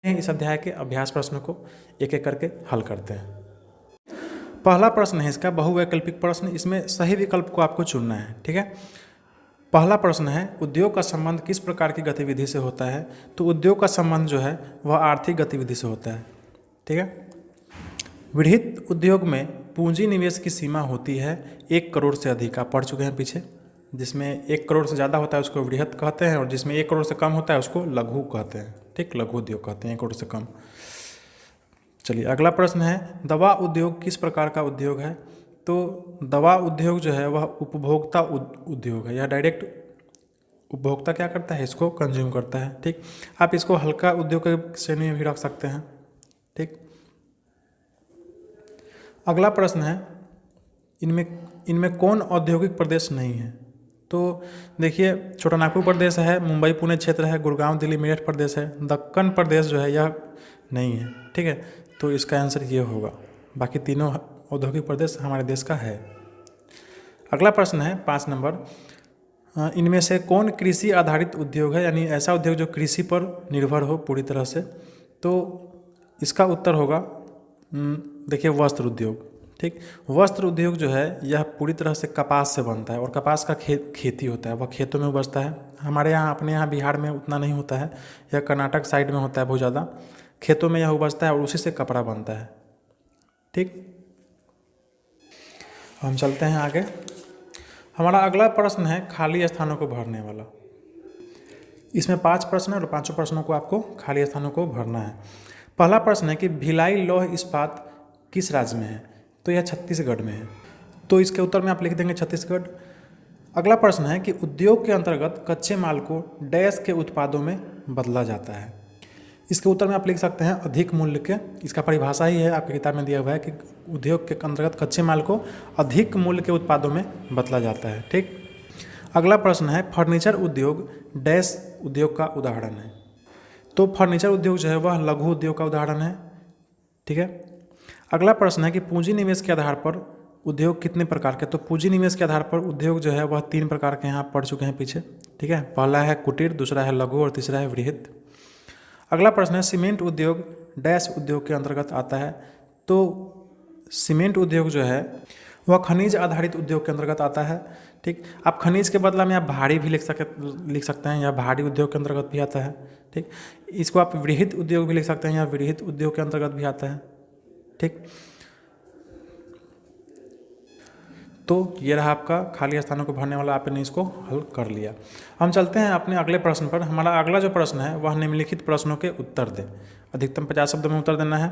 इस अध्याय के अभ्यास प्रश्नों को एक एक करके हल करते हैं। पहला प्रश्न है इसका बहुवैकल्पिक प्रश्न, इसमें सही विकल्प को आपको चुनना है। ठीक है, पहला प्रश्न है उद्योग का संबंध किस प्रकार की गतिविधि से होता है। तो उद्योग का संबंध जो है वह आर्थिक गतिविधि से होता है। ठीक है, विहित उद्योग में पूंजी निवेश की सीमा होती है 1 करोड़ से अधिक। आप पढ़ चुके हैं पीछे, जिसमें 1 करोड़ से ज़्यादा होता है उसको वृहत कहते हैं, और जिसमें 1 करोड़ से कम होता है उसको लघु कहते हैं। ठीक, लघु उद्योग कहते हैं 1 करोड़ से कम। चलिए अगला प्रश्न है दवा उद्योग किस प्रकार का उद्योग है। तो दवा उद्योग जो है वह उपभोक्ता उद्योग है। यह डायरेक्ट उपभोक्ता क्या करता है, इसको कंज्यूम करता है। ठीक, आप इसको हल्का उद्योग के श्रेणी में भी रख सकते हैं। ठीक, अगला प्रश्न है इनमें कौन औद्योगिक प्रदेश नहीं है। तो देखिए छोटा नागपुर प्रदेश है, मुंबई पुणे क्षेत्र है, गुड़गांव दिल्ली मेरठ प्रदेश है, दक्कन प्रदेश जो है यह नहीं है। ठीक है, तो इसका आंसर ये होगा। बाकी तीनों औद्योगिक प्रदेश हमारे देश का है। अगला प्रश्न है 5 नंबर, इनमें से कौन कृषि आधारित उद्योग है, यानी ऐसा उद्योग जो कृषि पर निर्भर हो पूरी तरह से। तो इसका उत्तर होगा देखिए वस्त्र उद्योग। ठीक, वस्त्र उद्योग जो है यह पूरी तरह से कपास से बनता है, और कपास का खेती होता है, वह खेतों में उपजता है। हमारे यहाँ अपने यहाँ बिहार में उतना नहीं होता है, यह कर्नाटक साइड में होता है बहुत ज़्यादा। खेतों में यह उपजता है और उसी से कपड़ा बनता है। ठीक, हम चलते हैं आगे। हमारा अगला प्रश्न है खाली स्थानों को भरने वाला। इसमें 5 प्रश्न है और 5 प्रश्नों को आपको खाली स्थानों को भरना है। पहला प्रश्न है कि भिलाई लौह इस्पात किस राज्य में है। तो यह छत्तीसगढ़ में है, तो इसके उत्तर में आप लिख देंगे छत्तीसगढ़। अगला प्रश्न है कि उद्योग के अंतर्गत कच्चे माल को डैश के उत्पादों में बदला जाता है। इसके उत्तर में आप लिख सकते हैं अधिक मूल्य के। इसका परिभाषा ही है, आपकी किताब में दिया हुआ है कि उद्योग के अंतर्गत कच्चे माल को अधिक मूल्य के उत्पादों में बदला जाता है। ठीक, अगला प्रश्न है फर्नीचर उद्योग डैश उद्योग का उदाहरण है। तो फर्नीचर उद्योग जो है वह लघु उद्योग का उदाहरण है। ठीक है, अगला प्रश्न है कि पूंजी निवेश के आधार पर उद्योग कितने प्रकार के। तो पूंजी निवेश के आधार पर उद्योग जो है वह 3 प्रकार के हैं, आप पढ़ चुके हैं पीछे। ठीक है, पहला है कुटीर, दूसरा है लघु और तीसरा है वृहत। अगला प्रश्न है सीमेंट उद्योग डैश उद्योग के अंतर्गत आता है। तो सीमेंट उद्योग जो है वह खनिज आधारित उद्योग के अंतर्गत आता है। ठीक, आप खनिज के बदला में आप भारी भी लिख सकते हैं, या भारी उद्योग के अंतर्गत भी आता है। ठीक, इसको आप वृहत उद्योग भी लिख सकते हैं, या वृहत उद्योग के अंतर्गत भी आता है। ठीक, तो ये रहा आपका खाली स्थानों को भरने वाला, आपने इसको हल कर लिया। हम चलते हैं अपने अगले प्रश्न पर। हमारा अगला जो प्रश्न है वह निम्नलिखित प्रश्नों के उत्तर दें। अधिकतम 50 शब्दों में उत्तर देना है।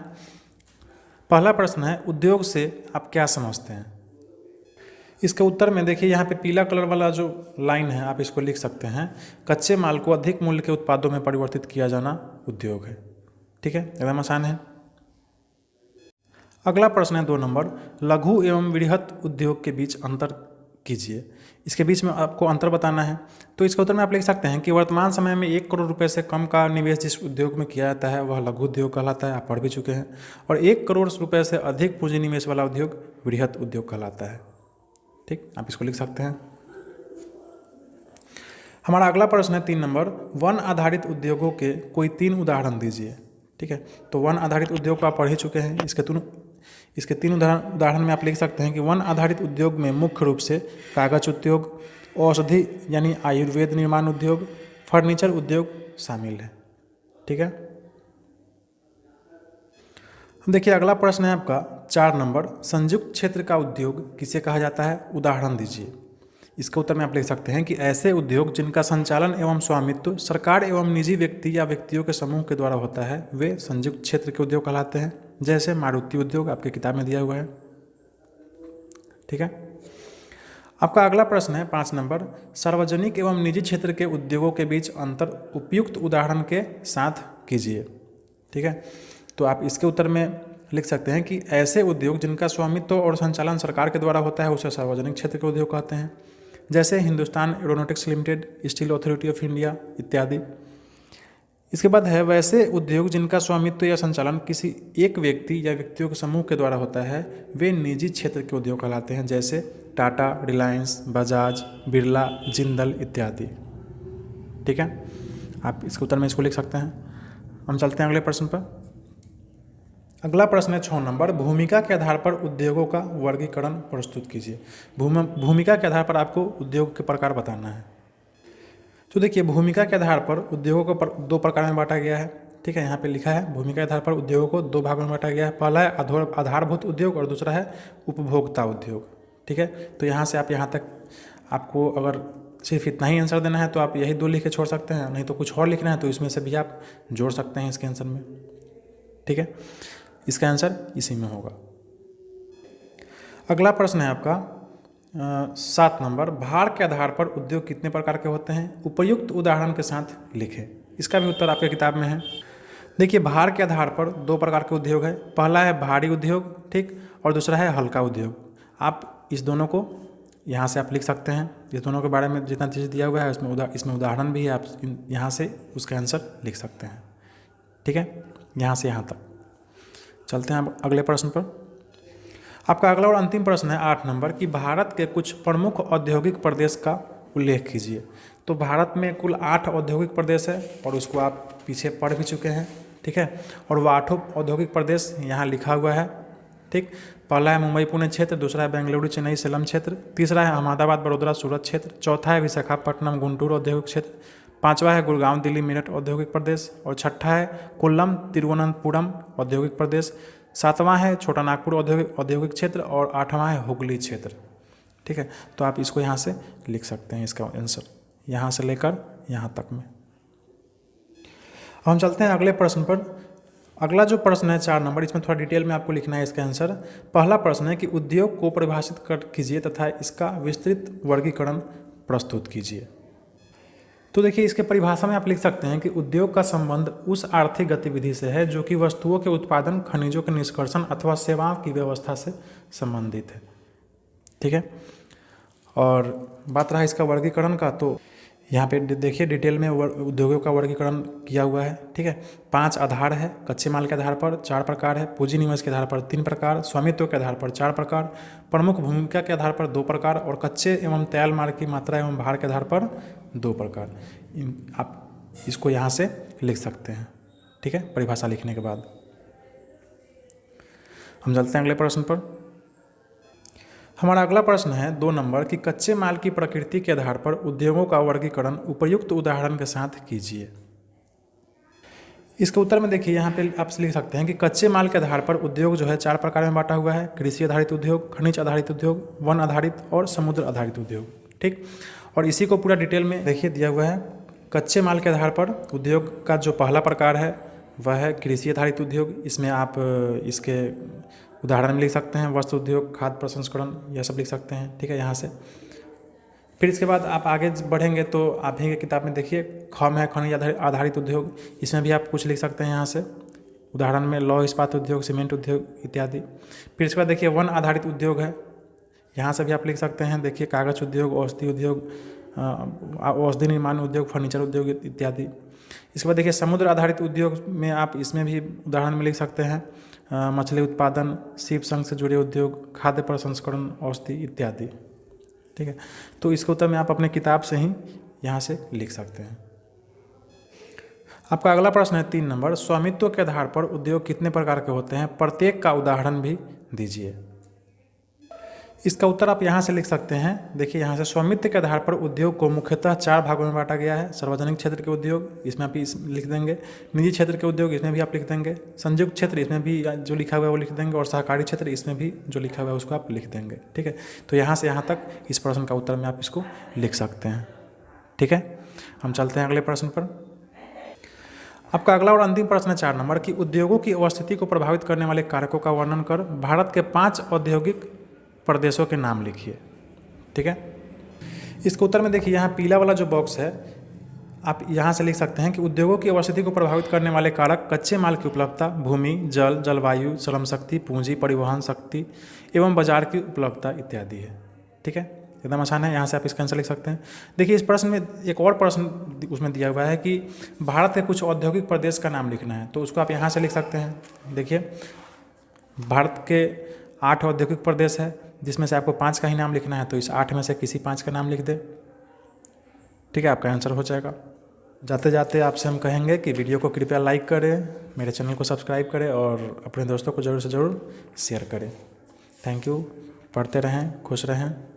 पहला प्रश्न है उद्योग से आप क्या समझते हैं। इसके उत्तर में देखिए यहाँ पे पीला कलर वाला जो लाइन है आप इसको लिख सकते हैं, कच्चे माल को अधिक मूल्य के उत्पादों में परिवर्तित किया जाना उद्योग है। ठीक है, एकदम आसान है। अगला प्रश्न है 2 नंबर, लघु एवं वृहत उद्योग के बीच अंतर कीजिए। इसके बीच में आपको अंतर बताना है। तो इसके उत्तर में आप लिख सकते हैं कि वर्तमान समय में 1 करोड़ रुपए से कम का निवेश जिस उद्योग में किया जाता है वह लघु उद्योग कहलाता है, आप पढ़ भी चुके हैं। और 1 करोड़ रुपए से अधिक पूंजी निवेश वाला उद्योग वृहत उद्योग कहलाता है। ठीक, आप इसको लिख सकते हैं। हमारा अगला प्रश्न है 3 नंबर, वन आधारित उद्योगों के कोई 3 उदाहरण दीजिए। ठीक है, तो वन आधारित उद्योग को आप पढ़ ही चुके हैं। इसके 3 उदाहरण में आप लिख सकते हैं कि वन आधारित उद्योग में मुख्य रूप से कागज उद्योग, औषधि यानी आयुर्वेद निर्माण उद्योग, फर्नीचर उद्योग शामिल है। ठीक है, देखिए अगला प्रश्न है आपका 4 नंबर, संयुक्त क्षेत्र का उद्योग किसे कहा जाता है, उदाहरण दीजिए। इसके उत्तर में आप लिख सकते हैं कि ऐसे उद्योग जिनका संचालन एवं स्वामित्व सरकार एवं निजी व्यक्ति या व्यक्तियों के समूह के द्वारा होता है वे संयुक्त क्षेत्र के उद्योग कहलाते हैं, जैसे मारुति उद्योग आपकी किताब में दिया हुआ है। ठीक है, आपका अगला प्रश्न है 5 नंबर, सार्वजनिक एवं निजी क्षेत्र के उद्योगों के बीच अंतर उपयुक्त उदाहरण के साथ कीजिए। ठीक है, तो आप इसके उत्तर में लिख सकते हैं कि ऐसे उद्योग जिनका स्वामित्व और संचालन सरकार के द्वारा होता है उसे सार्वजनिक क्षेत्र के उद्योग कहते हैं, जैसे Hindustan aeronautics limited, steel authority of India इत्यादि। इसके बाद है वैसे उद्योग जिनका स्वामित्व या संचालन किसी एक व्यक्ति या व्यक्तियों के समूह के द्वारा होता है वे निजी क्षेत्र के उद्योग कहलाते हैं, जैसे टाटा, रिलायंस, बजाज, बिरला, जिंदल इत्यादि। ठीक है, आप इसके उत्तर में इसको लिख सकते हैं। हम चलते हैं अगले प्रश्न पर। अगला प्रश्न है 6 नंबर, भूमिका के आधार पर उद्योगों का वर्गीकरण प्रस्तुत कीजिए। भूमिका के आधार पर आपको उद्योग के प्रकार बताना है। तो देखिए, भूमिका के आधार पर उद्योगों को 2 प्रकार में बांटा गया है। ठीक है, यहाँ पे लिखा है भूमिका के आधार पर उद्योगों को 2 भागों में बांटा गया है। पहला है आधारभूत उद्योग और दूसरा है उपभोक्ता उद्योग। ठीक है, तो यहाँ से आप यहाँ तक आपको अगर सिर्फ इतना ही आंसर देना है तो आप यही 2 लिख के छोड़ सकते हैं, नहीं तो कुछ और लिखना है तो इसमें से भी आप जोड़ सकते हैं इसके आंसर में। ठीक है, इसका आंसर इसी में होगा। अगला प्रश्न है आपका 7 नंबर, भार के आधार पर उद्योग कितने प्रकार के होते हैं, उपयुक्त उदाहरण के साथ लिखें। इसका भी उत्तर आपके किताब में है। देखिए, भार के आधार पर 2 प्रकार के उद्योग है। पहला है भारी उद्योग, ठीक, और दूसरा है हल्का उद्योग। आप इस दोनों को यहाँ से आप लिख सकते हैं। इस दोनों के बारे में जितना चीज़ दिया हुआ है इसमें उदाहरण भी है, आप यहाँ से उसका आंसर लिख सकते हैं। ठीक है, यहाँ से यहाँ तक। चलते हैं अब अगले प्रश्न पर। आपका अगला और अंतिम प्रश्न है 8 नंबर कि भारत के कुछ प्रमुख औद्योगिक प्रदेश का उल्लेख कीजिए। तो भारत में कुल 8 औद्योगिक प्रदेश है और उसको आप पीछे पढ़ भी चुके हैं। ठीक है, और वो 8 औद्योगिक प्रदेश यहाँ लिखा हुआ है। ठीक, पहला है मुंबई पुणे क्षेत्र, दूसरा है बेंगलुरु चेन्नई सेलम क्षेत्र, तीसरा है अहमदाबाद बड़ोदरा सूरत क्षेत्र, चौथा है विशाखापट्टनम गुंटूर औद्योगिक क्षेत्र, पांचवा है गुड़गांव दिल्ली मेरठ औद्योगिक प्रदेश, और छठा है कोल्लम तिरुवनंतपुरम औद्योगिक प्रदेश, सातवां है छोटा नागपुर औद्योगिक क्षेत्र और आठवां है हुगली क्षेत्र। ठीक है, तो आप इसको यहाँ से लिख सकते हैं, इसका आंसर यहाँ से लेकर यहाँ तक में। हम चलते हैं अगले प्रश्न पर। अगला जो प्रश्न है 4 नंबर, इसमें थोड़ा डिटेल में आपको लिखना है इसका आंसर। पहला प्रश्न है कि उद्योग को परिभाषित कीजिए तथा इसका विस्तृत वर्गीकरण प्रस्तुत कीजिए। तो देखिए, इसके परिभाषा में आप लिख सकते हैं कि उद्योग का संबंध उस आर्थिक गतिविधि से है जो कि वस्तुओं के उत्पादन, खनिजों के निष्कर्षण अथवा सेवाओं की व्यवस्था से संबंधित है। ठीक है, और बात रहा इसका वर्गीकरण का, तो यहाँ पे देखिए डिटेल में उद्योगों का वर्गीकरण किया हुआ है। ठीक है, 5 आधार है। कच्चे माल के आधार पर 4 प्रकार है, पूंजी निवेश के आधार पर 3 प्रकार, स्वामित्व के आधार पर 4 प्रकार, प्रमुख भूमिका के आधार पर 2 प्रकार और कच्चे एवं तैयार माल की मात्रा एवं भार के आधार पर 2 प्रकार। आप इसको यहाँ से लिख सकते हैं। ठीक है, परिभाषा लिखने के बाद हम चलते हैं अगले प्रश्न पर। हमारा अगला प्रश्न है 2 नंबर कि कच्चे माल की प्रकृति के आधार पर उद्योगों का वर्गीकरण उपयुक्त उदाहरण के साथ कीजिए। इसके उत्तर में देखिए, यहाँ पे आप लिख सकते हैं कि कच्चे माल के आधार पर उद्योग जो है 4 प्रकार में बांटा हुआ है। कृषि आधारित उद्योग, खनिज आधारित उद्योग, वन आधारित और समुद्र आधारित उद्योग। ठीक, और इसी को पूरा डिटेल में देखिए दिया हुआ है। कच्चे माल के आधार पर उद्योग का जो पहला प्रकार है वह है कृषि आधारित उद्योग। इसमें आप इसके उदाहरण लिख सकते हैं, वस्त्र उद्योग, खाद्य प्रसंस्करण, यह सब लिख सकते हैं। ठीक है, यहाँ से फिर इसके बाद आप आगे बढ़ेंगे तो आप ही की किताब में देखिए खम है खनिज आधारित उद्योग। इसमें भी आप कुछ लिख सकते हैं यहाँ से उदाहरण में, लौह इस्पात उद्योग, सीमेंट उद्योग इत्यादि। फिर इसके बाद देखिए वन आधारित उद्योग है, यहाँ से भी आप लिख सकते हैं। देखिए कागज उद्योग, औषधि उद्योग, औषधि निर्माण उद्योग, फर्नीचर उद्योग इत्यादि। इसके बाद देखिए समुद्र आधारित उद्योग में आप इसमें भी उदाहरण में लिख सकते हैं मछली उत्पादन, सीप संघ से जुड़े उद्योग, खाद्य प्रसंस्करण, औषधि इत्यादि। ठीक है, तो इसके उत्तर में आप अपने किताब से ही यहाँ से लिख सकते हैं। आपका अगला प्रश्न है 3 नंबर, स्वामित्व के आधार पर उद्योग कितने प्रकार के होते हैं, प्रत्येक का उदाहरण भी दीजिए। इसका उत्तर आप यहाँ से लिख सकते हैं। देखिए यहाँ से स्वामित्व के आधार पर उद्योग को मुख्यतः 4 भागों में बांटा गया है। सार्वजनिक क्षेत्र के उद्योग, इसमें आप लिख देंगे। निजी क्षेत्र के उद्योग, इसमें भी आप लिख देंगे। संयुक्त क्षेत्र, इसमें भी जो लिखा हुआ है वो लिख देंगे। और सहकारी क्षेत्र, इसमें भी जो लिखा हुआ है उसको आप लिख देंगे। ठीक है, तो यहाँ से यहाँ तक इस प्रश्न का उत्तर में आप इसको लिख सकते हैं। ठीक है, हम चलते हैं अगले प्रश्न पर। आपका अगला और अंतिम प्रश्न है 4 नंबर कि उद्योगों की अवस्थिति को प्रभावित करने वाले कारकों का वर्णन कर भारत के 5 औद्योगिक प्रदेशों के नाम लिखिए। ठीक है, इसके उत्तर में देखिए यहाँ पीला वाला जो बॉक्स है आप यहाँ से लिख सकते हैं कि उद्योगों की अवस्थिति को प्रभावित करने वाले कारक कच्चे माल की उपलब्धता, भूमि, जल, जलवायु, श्रम शक्ति, पूंजी, परिवहन शक्ति एवं बाजार की उपलब्धता इत्यादि है। ठीक है, एकदम आसान है, यहाँ से आप इसका आंसर लिख सकते हैं। देखिए इस प्रश्न में एक और प्रश्न उसमें दिया हुआ है कि भारत के कुछ औद्योगिक प्रदेश का नाम लिखना है, तो उसको आप यहाँ से लिख सकते हैं। देखिए भारत के 8 औद्योगिक प्रदेश है जिसमें से आपको 5 का ही नाम लिखना है, तो इस 8 में से किसी 5 का नाम लिख दे। ठीक है, आपका आंसर हो जाएगा। जाते जाते आपसे हम कहेंगे कि वीडियो को कृपया लाइक करें, मेरे चैनल को सब्सक्राइब करें और अपने दोस्तों को ज़रूर से ज़रूर शेयर करें। Thank you. पढ़ते रहें, खुश रहें।